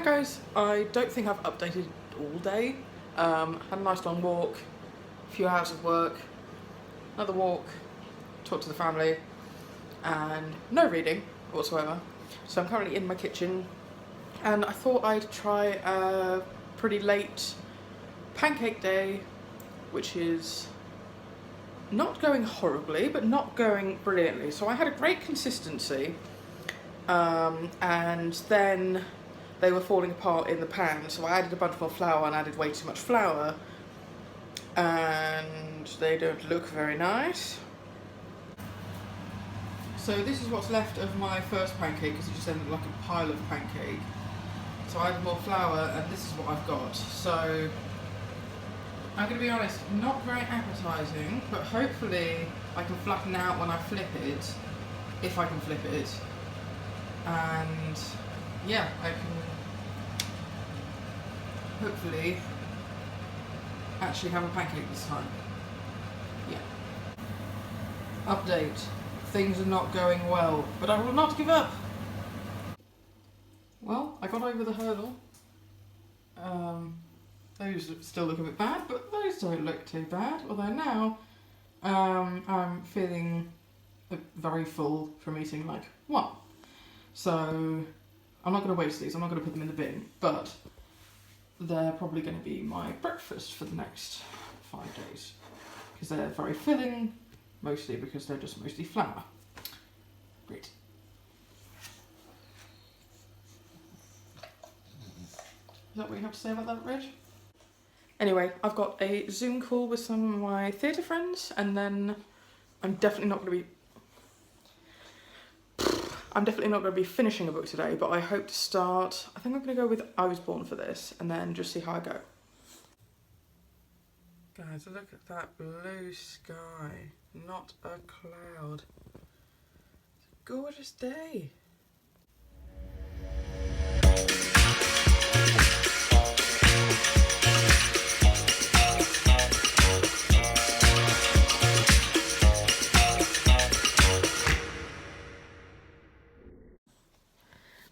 Hi guys, I don't think I've updated all day. Had a nice long walk, a few hours of work, another walk, talk to the family, and no reading whatsoever. So I'm currently in my kitchen, and I thought I'd try a pretty late pancake day, which is not going horribly, but not going brilliantly. So I had a great consistency, and then they were falling apart in the pan, so I added a bunch more flour and added way too much flour, and they don't look very nice. So this is what's left of my first pancake, because it just ended up like a pile of pancake. So I added more flour, and this is what I've got. So I'm going to be honest, not very appetising, but hopefully I can flatten out when I flip it, if I can flip it, and yeah, I can hopefully actually have a pancake this time. Yeah. Update. Things are not going well, but I will not give up. Well, I got over the hurdle. Those still look a bit bad, but those don't look too bad. Although now I'm feeling very full from eating like one. So I'm not going to waste these. I'm not going to put them in the bin, but they're probably going to be my breakfast for the next 5 days, because they're very filling, mostly because they're just mostly flour. Great. Is that what you have to say about that, Reg? Anyway, I've got a Zoom call with some of my theatre friends, and then I'm definitely not going to be finishing a book today, but I hope to start. I think I'm going to go with I Was Born for this, and then just see how I go. Guys, look at that blue sky. Not a cloud. It's a gorgeous day.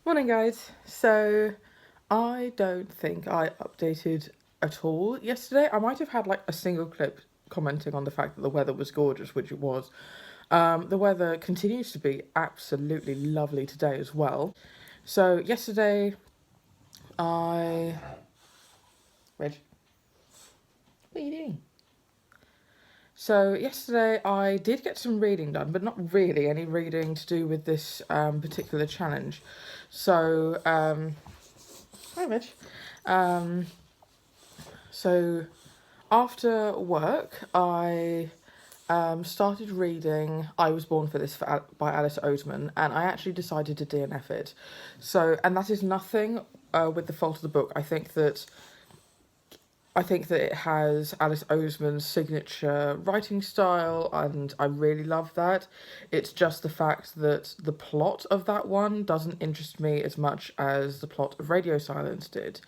Morning guys. So I don't think I updated at all yesterday. I might have had like a single clip commenting on the fact that the weather was gorgeous, which it was. The weather continues to be absolutely lovely today as well. So yesterday Reg, what are you doing? So yesterday I did get some reading done, but not really any reading to do with this particular challenge. So, hi Reg. So after work I started reading I Was Born for This by Alice Oseman, and I actually decided to DNF it. So, and that is nothing with the fault of the book. I think that it has Alice Oseman's signature writing style, and I really love that. It's just the fact that the plot of that one doesn't interest me as much as the plot of Radio Silence did.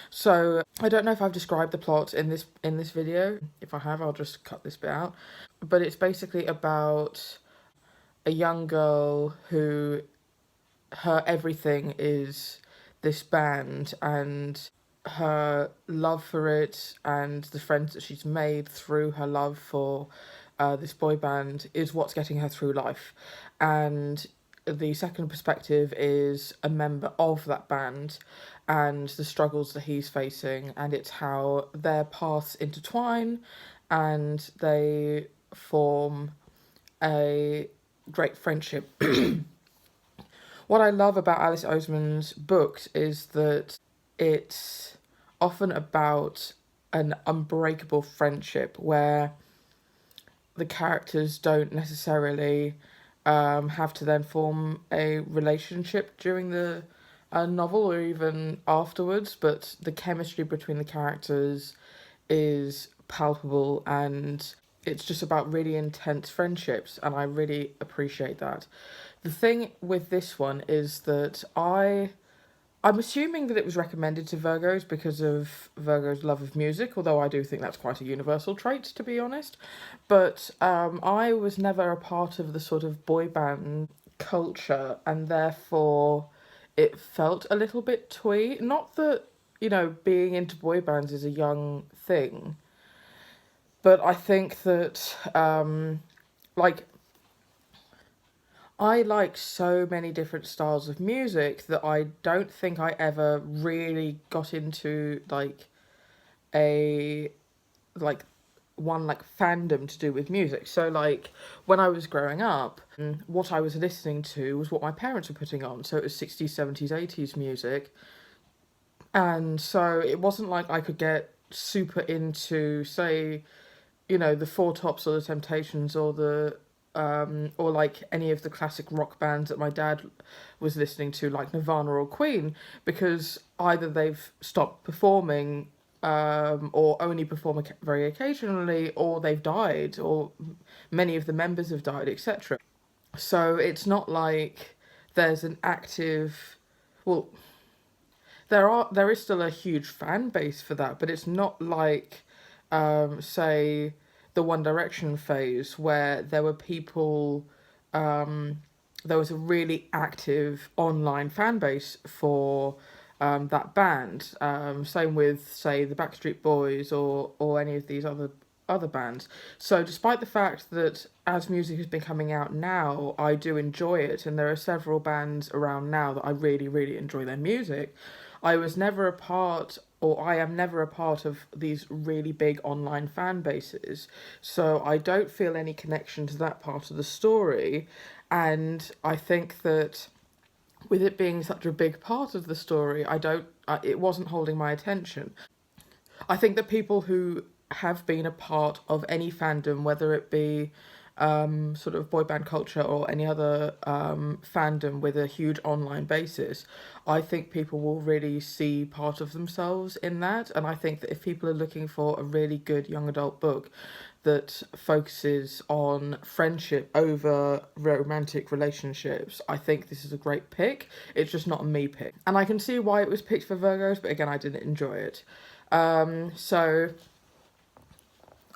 So I don't know if I've described the plot in this video. If I have, I'll just cut this bit out. But it's basically about a young girl who her everything is this band, and her love for it and the friends that she's made through her love for this boy band is what's getting her through life. And the second perspective is a member of that band and the struggles that he's facing, and it's how their paths intertwine and they form a great friendship. What I love about Alice Oseman's books is that it's often about an unbreakable friendship where the characters don't necessarily have to then form a relationship during the novel or even afterwards, but the chemistry between the characters is palpable, and it's just about really intense friendships, and I really appreciate that. The thing with this one is that I'm assuming that it was recommended to Virgos because of Virgo's love of music, although I do think that's quite a universal trait, to be honest. But I was never a part of the sort of boy band culture, and therefore it felt a little bit twee. Not that, being into boy bands is a young thing, but I think that, like, I like so many different styles of music that I don't think I ever really got into, a, like, one like fandom to do with music. So like when I was growing up, what I was listening to was what my parents were putting on. So it was 60s, 70s, 80s music. And so it wasn't like I could get super into, say, the Four Tops or the Temptations or the or like any of the classic rock bands that my dad was listening to, like Nirvana or Queen, because either they've stopped performing, or only perform very occasionally, or they've died, or many of the members have died, etc. So it's not like there's an active, well, there is still a huge fan base for that, but it's not like, say, the One Direction phase where there were people, there was a really active online fan base for, that band. Same with, say, the Backstreet Boys or any of these other bands. So despite the fact that as music has been coming out now, I do enjoy it, and there are several bands around now that I really, really enjoy their music, I was never a part, or I am never a part of these really big online fan bases. So I don't feel any connection to that part of the story. And I think that with it being such a big part of the story, it wasn't holding my attention. I think that people who have been a part of any fandom, whether it be, sort of boy band culture or any other, fandom with a huge online basis, I think people will really see part of themselves in that. And I think that if people are looking for a really good young adult book that focuses on friendship over romantic relationships, I think this is a great pick. It's just not a me pick. And I can see why it was picked for Virgos, but again, I didn't enjoy it. So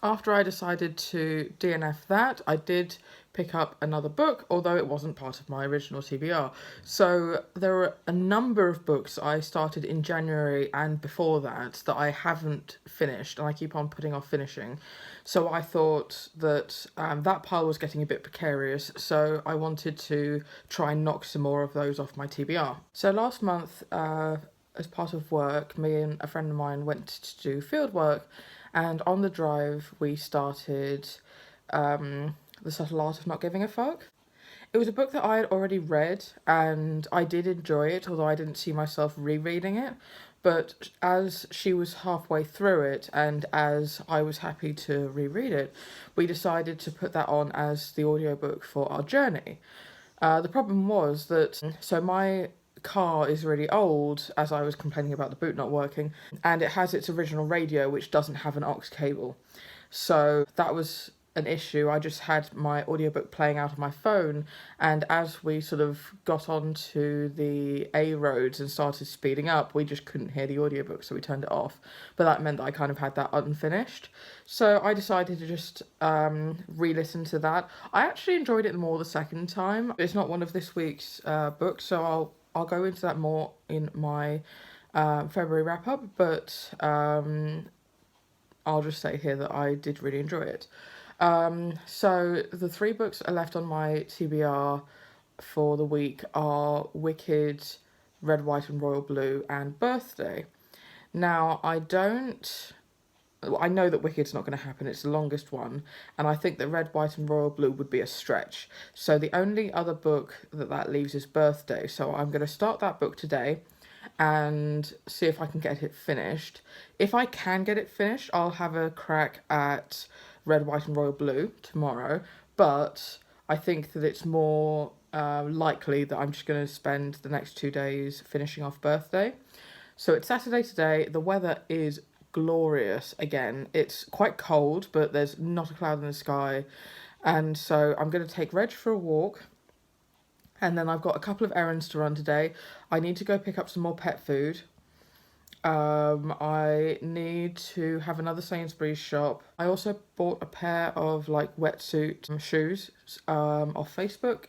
after I decided to DNF that, I did pick up another book, although it wasn't part of my original TBR. So there are a number of books I started in January and before that I haven't finished, and I keep on putting off finishing. So I thought that, that pile was getting a bit precarious, so I wanted to try and knock some more of those off my TBR. So last month, as part of work, me and a friend of mine went to do field work, and on the drive we started, The Subtle Art of Not Giving a Fuck. It was a book that I had already read, and I did enjoy it, although I didn't see myself rereading it. But as she was halfway through it, and as I was happy to reread it, we decided to put that on as the audiobook for our journey. The problem was that, so my car is really old, as I was complaining about the boot not working, and it has its original radio, which doesn't have an aux cable. So that was an issue. I just had my audiobook playing out of my phone, and as we sort of got onto the A roads and started speeding up, we just couldn't hear the audiobook, so we turned it off. But that meant that I kind of had that unfinished. So I decided to just, re-listen to that. I actually enjoyed it more the second time. It's not one of this week's books, so I'll go into that more in my February wrap up, but I'll just say here that I did really enjoy it. So the three books are left on my TBR for the week are Wicked, Red, White and Royal Blue, and Birthday. Now, I know that Wicked's not going to happen, it's the longest one, and I think that Red, White and Royal Blue would be a stretch. So the only other book that leaves is Birthday, so I'm going to start that book today and see if I can get it finished. If I can get it finished, I'll have a crack at Red, White and Royal Blue tomorrow, but I think that it's more likely that I'm just going to spend the next 2 days finishing off Birthday. So it's Saturday today, the weather is glorious again. It's quite cold, but there's not a cloud in the sky, and so I'm going to take Reg for a walk. And then I've got a couple of errands to run today. I need to go pick up some more pet food. I need to have another Sainsbury's shop. I also bought a pair of like wetsuit shoes off Facebook.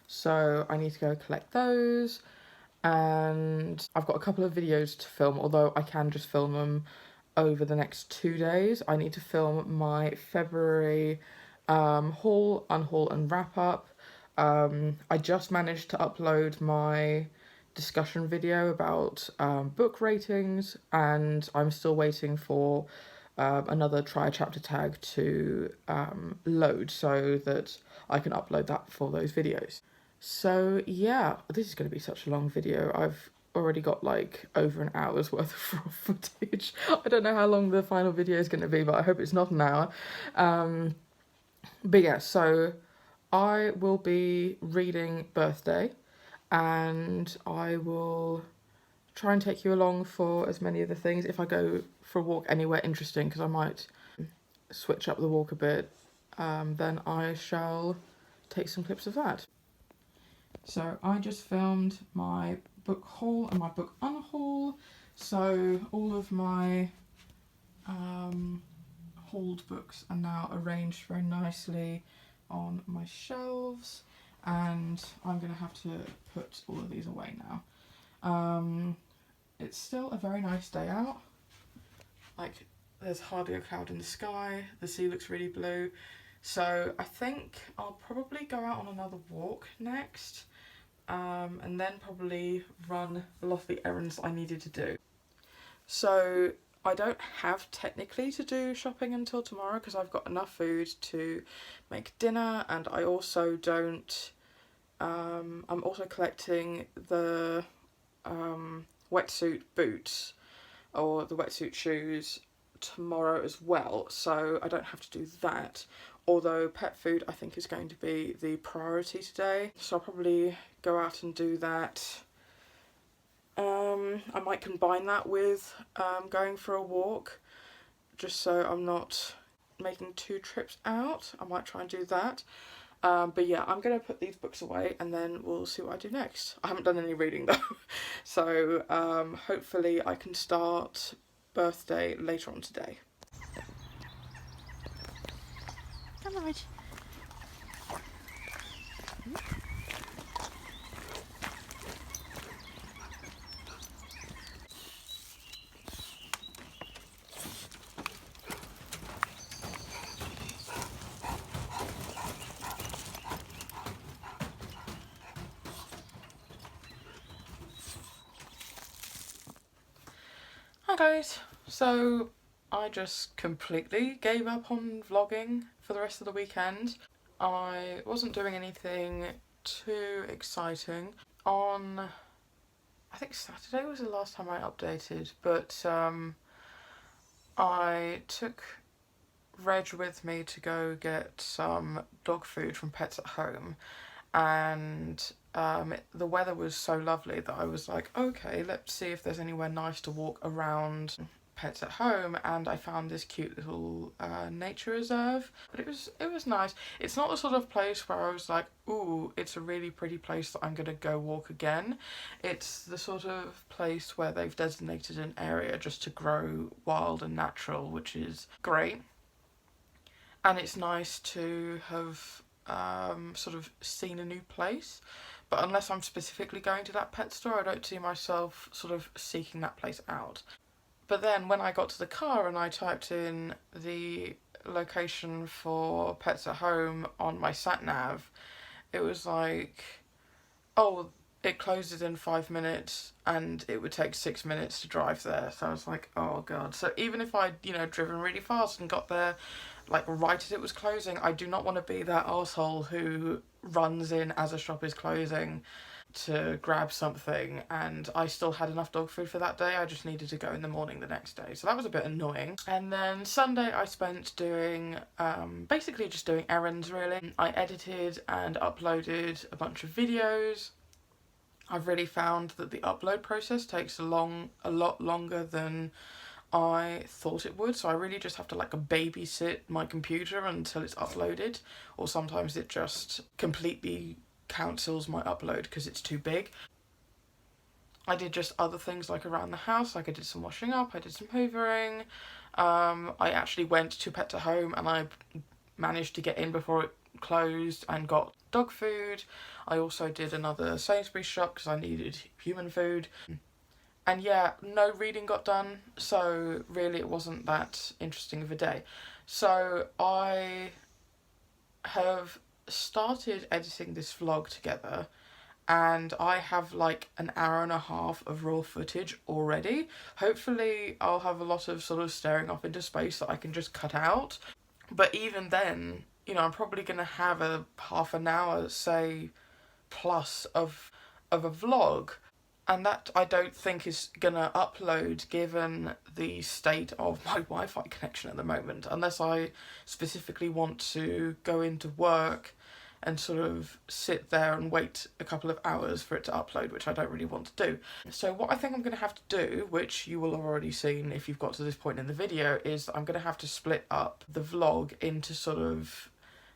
So I need to go collect those. and I've got a couple of videos to film, although I can just film them over the next 2 days. I need to film my February haul, unhaul, and wrap up. I just managed to upload my discussion video about book ratings, and I'm still waiting for another try a chapter tag to load so that I can upload that for those videos. So yeah, this is going to be such a long video. I've already got like over an hour's worth of raw footage. I don't know how long the final video is going to be, but I hope it's not an hour. But yeah, so I will be reading Birthday, and I will try and take you along for as many of the things. If I go for a walk anywhere interesting, because I might switch up the walk a bit, then I shall take some clips of that. So I just filmed my book haul and my book unhaul. So all of my hauled books are now arranged very nicely on my shelves, and I'm going to have to put all of these away now. It's still a very nice day out. Like, there's hardly a cloud in the sky, the sea looks really blue. So I think I'll probably go out on another walk next, and then probably run a lot of the errands I needed to do. So I don't have technically to do shopping until tomorrow because I've got enough food to make dinner, and I also don't, I'm also collecting the wetsuit boots or the wetsuit shoes tomorrow as well, so I don't have to do that. Although pet food I think is going to be the priority today, so I'll probably go out and do that. I might combine that with going for a walk, just so I'm not making 2 trips out. I might try and do that. But yeah, I'm going to put these books away and then we'll see what I do next. I haven't done any reading though, so hopefully I can start Birthday later on today. Hi guys, so I just completely gave up on vlogging for the rest of the weekend. I wasn't doing anything too exciting. On, I think Saturday was the last time I updated, but I took Reg with me to go get some dog food from Pets at Home, and the weather was so lovely that I was like, okay, let's see if there's anywhere nice to walk around Pets at Home, and I found this cute little nature reserve. But it was nice. It's not the sort of place where I was like, ooh, it's a really pretty place that I'm gonna go walk again. It's the sort of place where they've designated an area just to grow wild and natural, which is great. And it's nice to have sort of seen a new place, but unless I'm specifically going to that pet store, I don't see myself sort of seeking that place out. But then when I got to the car and I typed in the location for Pets at Home on my sat nav, it was like, oh, it closes in 5 minutes and it would take 6 minutes to drive there. So I was like, oh god. So even if I'd, driven really fast and got there like right as it was closing, I do not want to be that arsehole who runs in as a shop is closing to grab something, and I still had enough dog food for that day. I just needed to go in the morning the next day, so that was a bit annoying. And then Sunday I spent doing basically just doing errands really. I edited and uploaded a bunch of videos. I've really found that the upload process takes a lot longer than I thought it would, so I really just have to like babysit my computer until it's uploaded, or sometimes it just completely cancels my upload because it's too big. I did just other things like around the house, like I did some washing up, I did some hoovering. I actually went to Pets at Home and I managed to get in before it closed and got dog food. I also did another Sainsbury's shop because I needed human food. And yeah, no reading got done, so really it wasn't that interesting of a day. So I have started editing this vlog together, and I have like an hour and a half of raw footage already. Hopefully I'll have a lot of sort of staring off into space that I can just cut out. But even then, you know, I'm probably going to have a half an hour, say, plus of a vlog, and that I don't think is gonna upload given the state of my Wi-Fi connection at the moment, unless I specifically want to go into work and sort of sit there and wait a couple of hours for it to upload, which I don't really want to do. So what I think I'm going to have to do, which you will have already seen if you've got to this point in the video, is I'm going to have to split up the vlog into sort of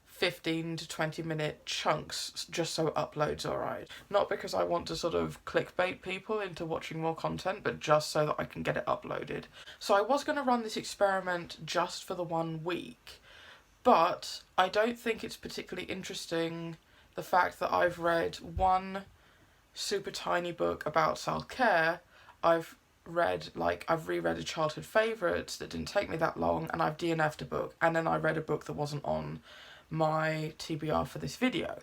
15 to 20-minute chunks just so it uploads alright. Not because I want to sort of clickbait people into watching more content, but just so that I can get it uploaded. So I was going to run this experiment just for the 1 week, but I don't think it's particularly interesting the fact that I've read one super tiny book about self-care, I've reread a childhood favourite that didn't take me that long, and I've DNF'd a book, and then I read a book that wasn't on my TBR for this video.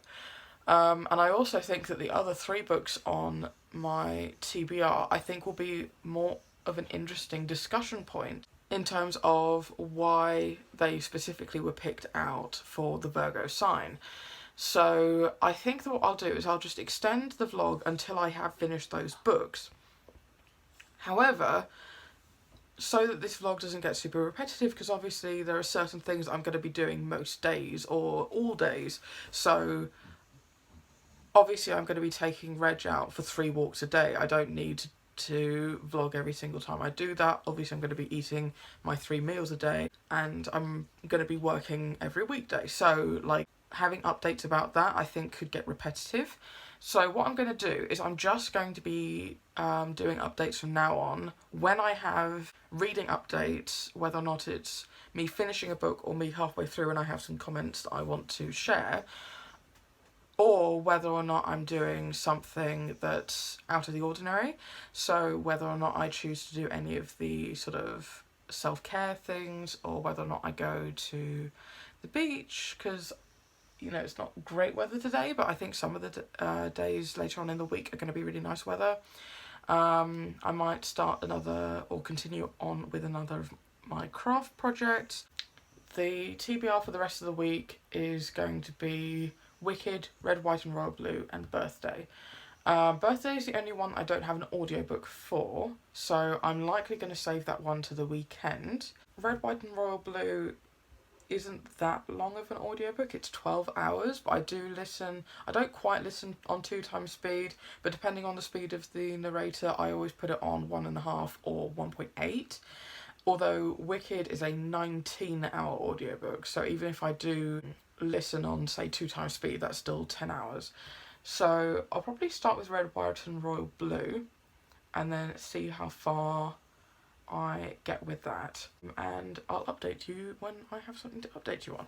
And I also think that the other 3 books on my TBR I think will be more of an interesting discussion point in terms of why they specifically were picked out for the Virgo sign. So I think that what I'll do is I'll just extend the vlog until I have finished those books. However, so that this vlog doesn't get super repetitive, because obviously there are certain things I'm going to be doing most days or all days. So obviously I'm going to be taking Reg out for 3 walks a day. I don't need to vlog every single time I do that. Obviously I'm going to be eating my 3 meals a day, and I'm going to be working every weekday. So like having updates about that I think could get repetitive. So what I'm going to do is I'm just going to be doing updates from now on when I have reading updates, whether or not it's me finishing a book or me halfway through and I have some comments that I want to share, or whether or not I'm doing something that's out of the ordinary. So whether or not I choose to do any of the sort of self-care things, or whether or not I go to the beach, because you know, it's not great weather today, but I think some of the days later on in the week are going to be really nice weather. I might start another or continue on with another of my craft projects. The TBR for the rest of the week is going to be Wicked, Red, White and Royal Blue and Birthday. Birthday is the only one I don't have an audiobook for, so I'm likely going to save that one to the weekend. Red, White and Royal Blue isn't that long of an audiobook, it's 12 hours, but I do listen. I don't quite listen on 2 times speed, but depending on the speed of the narrator I always put it on 1.5 or 1.8. Although Wicked is a 19-hour audiobook, so even if I do listen on say 2 times speed, that's still 10 hours. So I'll probably start with Red, White and Royal Blue and then see how far I get with that, and I'll update you when I have something to update you on.